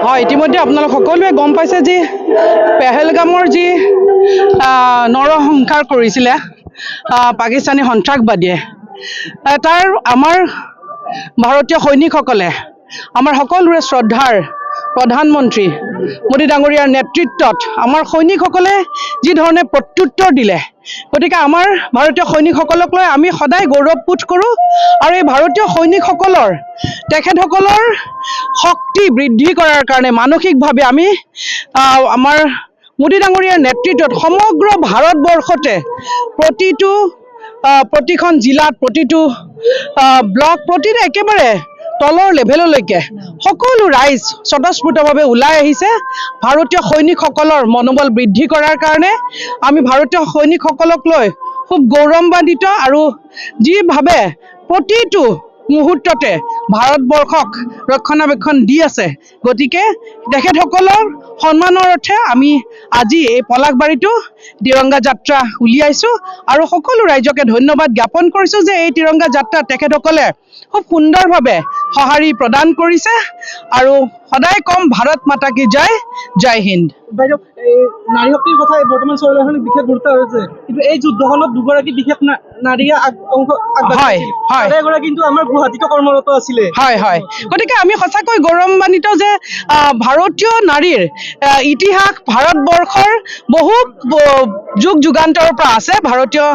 হয়, ইতিমধ্যে আপোনালোক সকলোৱে গম পাইছে যে পেহেলগামৰ যি নৰসংহাৰ কৰিছিলে পাকিস্তানী সন্ত্ৰাসবাদীয়ে, তাৰ আমাৰ ভাৰতীয় সৈনিকসকলে আমাৰ সকলোৰে শ্ৰদ্ধাৰ প্ৰধানমন্ত্ৰী মোদী ডাঙৰীয়াৰ নেতৃত্বত আমাৰ সৈনিকসকলে যি ধৰণে প্ৰত্যুত্তৰ দিলে, গতিকে আমাৰ ভাৰতীয় সৈনিকসকলক লৈ আমি সদায় গৌৰৱবোধ কৰোঁ। আৰু এই ভাৰতীয় সৈনিকসকলৰ তেখেতসকলৰ শক্তি বৃদ্ধি কৰাৰ কাৰণে মানসিকভাৱে আমি আমাৰ মোদী ডাঙৰীয়াৰ নেতৃত্বত সমগ্ৰ ভাৰতবৰ্ষতে প্ৰতিখন জিলাত, প্ৰতিটো ব্লক, প্ৰতিটো একেবাৰে তলৰ লেভেললৈকে সকলো ৰাইজ স্বতঃস্ফূৰ্তভাৱে ওলাই আহিছে ভাৰতীয় সৈনিকসকলৰ মনোবল বৃদ্ধি কৰাৰ কাৰণে। আমি ভাৰতীয় সৈনিকসকলক লৈ খুব গৌৰৱান্বিত আৰু যিভাৱে প্ৰতিটো মুহূৰ্ততে ভাৰতবৰ্ষক ৰক্ষণাবেক্ষণ দি আছে, গতিকে তেখেতসকলৰ সন্মানৰ অৰ্থে আমি আজি এই পলাশবাৰীতো তিৰংগা যাত্ৰা উলিয়াইছোঁ আৰু সকলো ৰাইজকে ধন্যবাদ জ্ঞাপন কৰিছোঁ যে এই তিৰংগা যাত্ৰাত তেখেতসকলে খুব সুন্দৰভাৱে সঁহাৰি প্ৰদান কৰিছে। আৰু সদায় কম ভাৰত মাতা কি জয়, জয় হিন্দ। বাইদেউ, এই নাৰী শক্তিৰ কথা বৰ্তমান চৰকাৰখনে বিশেষ গুৰুত্ব হৈছে, কিন্তু এই যুদ্ধখনত দুগৰাকী বিশেষ নাৰীয়ে এগৰাকী কিন্তু আমাৰ গুৱাহাটীতো কৰ্মৰত আছিলে। হয় হয়, গতিকে আমি সঁচাকৈ গৌৰৱান্বিত যে ভাৰতীয় নাৰীৰ ইতিহাস ভাৰতবৰ্ষৰ বহু যুগ যুগান্তৰৰ পৰা আছে। ভাৰতীয়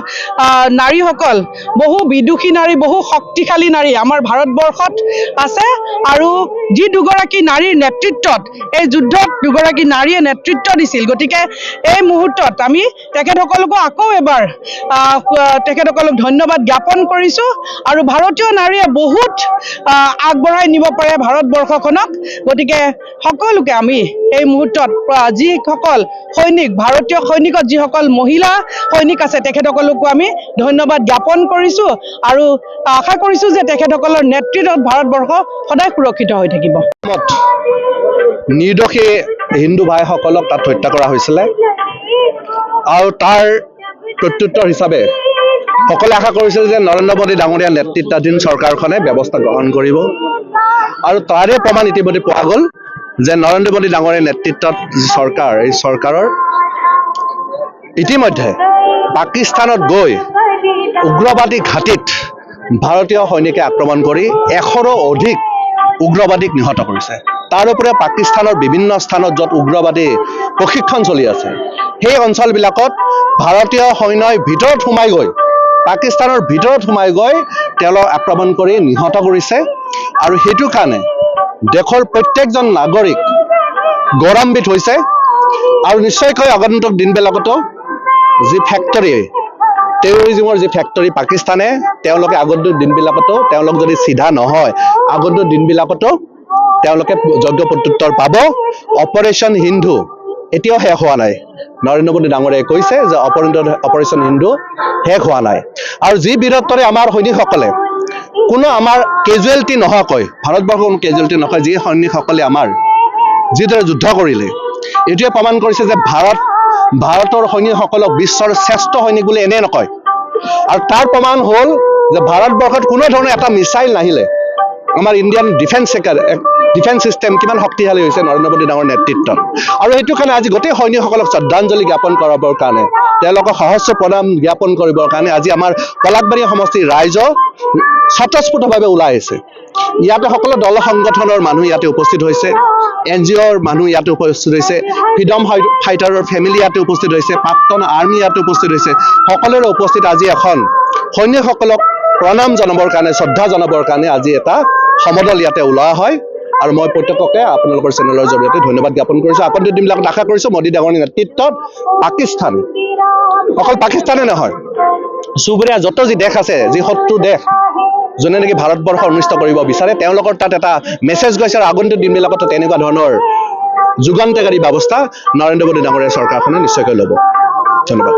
নাৰীসকল বহু বিদুষী নাৰী, বহু শক্তিশালী নাৰী আমাৰ ভাৰতবৰ্ষত আছে। আৰু যি দুগৰাকী নাৰীৰ নেতৃত্বত এই যুদ্ধত দুগৰাকী নাৰীয়ে নেতৃত্ব দিছিল, গতিকে এই মুহূৰ্তত আমি তেখেতসকলকো আকৌ এবাৰ তেখেতসকলক ধন্যবাদ জ্ঞাপন কৰিছোঁ। আৰু ভাৰতীয় নাৰীয়ে বহুত আগবঢ়াই নিব পাৰে ভাৰতবৰ্ষখনক, গতিকে সকলোকে আমি এই মুহূৰ্তত যিসকল সৈনিক, ভাৰতীয় সৈনিকত যিসকল মহিলা সৈনিক আছে তেখেতসকলকো আমি ধন্যবাদ জ্ঞাপন কৰিছোঁ আৰু আশা কৰিছোঁ যে তেখেতসকলৰ নেতৃত্বত ভাৰতবৰ্ষ সদায় সুৰক্ষিত হৈ থাকিব। নিৰ্দোষী হিন্দু ভাইসকলক তাত হত্যা কৰা হৈছিলে আৰু তাৰ প্ৰত্যুত্তৰ হিচাপে সকলোৱে আশা কৰিছিল যে নৰেন্দ্ৰ মোদী ডাঙৰীয়া নেতৃত্বাধীন চৰকাৰখনে ব্যৱস্থা গ্ৰহণ কৰিব। আৰু তাৰে প্ৰমাণ ইতিমধ্যে পোৱা গ'ল যে নৰেন্দ্ৰ মোদী ডাঙৰীয়া নেতৃত্বত যি চৰকাৰ, এই চৰকাৰৰ ইতিমধ্যে পাকিস্তানত গৈ উগ্ৰবাদী ঘাটিত ভাৰতীয় সৈনিকে আক্ৰমণ কৰি 100ৰো অধিক উগ্ৰবাদীক নিহত কৰিছে। তাৰ উপৰিও পাকিস্তানৰ বিভিন্ন স্থানত য'ত উগ্ৰবাদী প্ৰশিক্ষণ চলি আছে, সেই অঞ্চলবিলাকত ভাৰতীয় সৈন্যই ভিতৰত সোমাই গৈ, পাকিস্তানৰ ভিতৰত সোমাই গৈ তেওঁলোক আক্ৰমণ কৰি নিহত কৰিছে। আৰু সেইটো কাৰণে দেশৰ প্ৰত্যেকজন নাগৰিক গৌৰৱান্বিত হৈছে। আৰু নিশ্চয়কৈ আগন্তুক দিনবিলাকতো যি ফেক্টৰী, টেৰৰিজিমৰ যি ফেক্টৰী পাকিস্তানে, তেওঁলোকে আগন্তুক দিনবিলাকতো তেওঁলোক যদি চিধা নহয়, আগন্তুক দিনবিলাকতো তেওঁলোকে যোগ্য প্ৰত্যুত্তৰ পাব। অপাৰেশ্যন সিন্ধু এতিয়াও শেষ হোৱা নাই। নৰেন্দ্ৰ মোদী ডাঙৰীয়াই কৈছে যে অপাৰেশ্যন সিন্ধু শেষ হোৱা নাই। আৰু যি বীৰত্বৰে আমাৰ সৈনিকসকলে কোনো আমাৰ কেজুৱেলিটি নোহোৱাকৈ, ভাৰতবৰ্ষৰ কোনো কেজুৱেলিটি নহয়, যি সৈনিকসকলে আমাৰ যিদৰে যুদ্ধ কৰিলে, এইটোৱে প্ৰমাণ কৰিছে যে ভাৰতৰ সৈনিকসকলক বিশ্বৰ শ্ৰেষ্ঠ সৈনিক বুলি এনে নকয়। আৰু তাৰ প্ৰমাণ হ'ল যে ভাৰতবৰ্ষত কোনো ধৰণৰ এটা মিছাইল নাহিলে আমাৰ ইণ্ডিয়ান ডিফেন্স চিষ্টেম কিমান শক্তিশালী হৈছে নৰেন্দ্ৰ মোদী ডাঙৰ নেতৃত্বত। আৰু সেইটো কাৰণে আজি গোটেই সৈনিকসকলক শ্ৰদ্ধাঞ্জলি জ্ঞাপন কৰাবৰ কাৰণে, তেওঁলোকক সহস্ৰ প্ৰণাম জ্ঞাপন কৰিবৰ কাৰণে আজি আমাৰ পলাশবাৰী সমষ্টিৰ ৰাইজ স্বতঃস্ফূৰ্তভাৱে ওলাই আহিছে। ইয়াতে সকলো দল সংগঠনৰ মানুহ ইয়াতে উপস্থিত হৈছে, NGOৰ মানুহ ইয়াতে উপস্থিত হৈছে, ফ্ৰীডম ফাইটাৰৰ ফেমিলি ইয়াতে উপস্থিত হৈছে, প্ৰাক্তন আৰ্মি ইয়াতে উপস্থিত হৈছে। সকলোৰে উপস্থিত আজি এখন সৈনিকসকলক প্ৰণাম জনাবৰ কাৰণে, শ্ৰদ্ধা জনাবৰ কাৰণে আজি এটা সমদল ইয়াতে ওলোৱা হয়। আৰু মই প্ৰত্যেককে আপোনালোকৰ চেনেলৰ জৰিয়তে ধন্যবাদ জ্ঞাপন কৰিছোঁ। আগন্তুক দিনবিলাকত আশা কৰিছোঁ মোদী ডাঙৰীয়াৰ নেতৃত্বত পাকিস্তান, অকল পাকিস্তানে নহয়, চুবুৰীয়া যত যি দেশ আছে, যি শত্ৰু দেশ, যোনে নেকি ভাৰতবৰ্ষ অনিষ্ট কৰিব বিচাৰে, তেওঁলোকৰ তাত এটা মেছেজ গৈছে। আৰু আগন্তুক দিনবিলাকত তেনেকুৱা ধৰণৰ যুগান্তকাৰী ব্যৱস্থা নৰেন্দ্ৰ মোদী ডাঙৰীয়া চৰকাৰখনে নিশ্চয়কৈ ল'ব। ধন্যবাদ।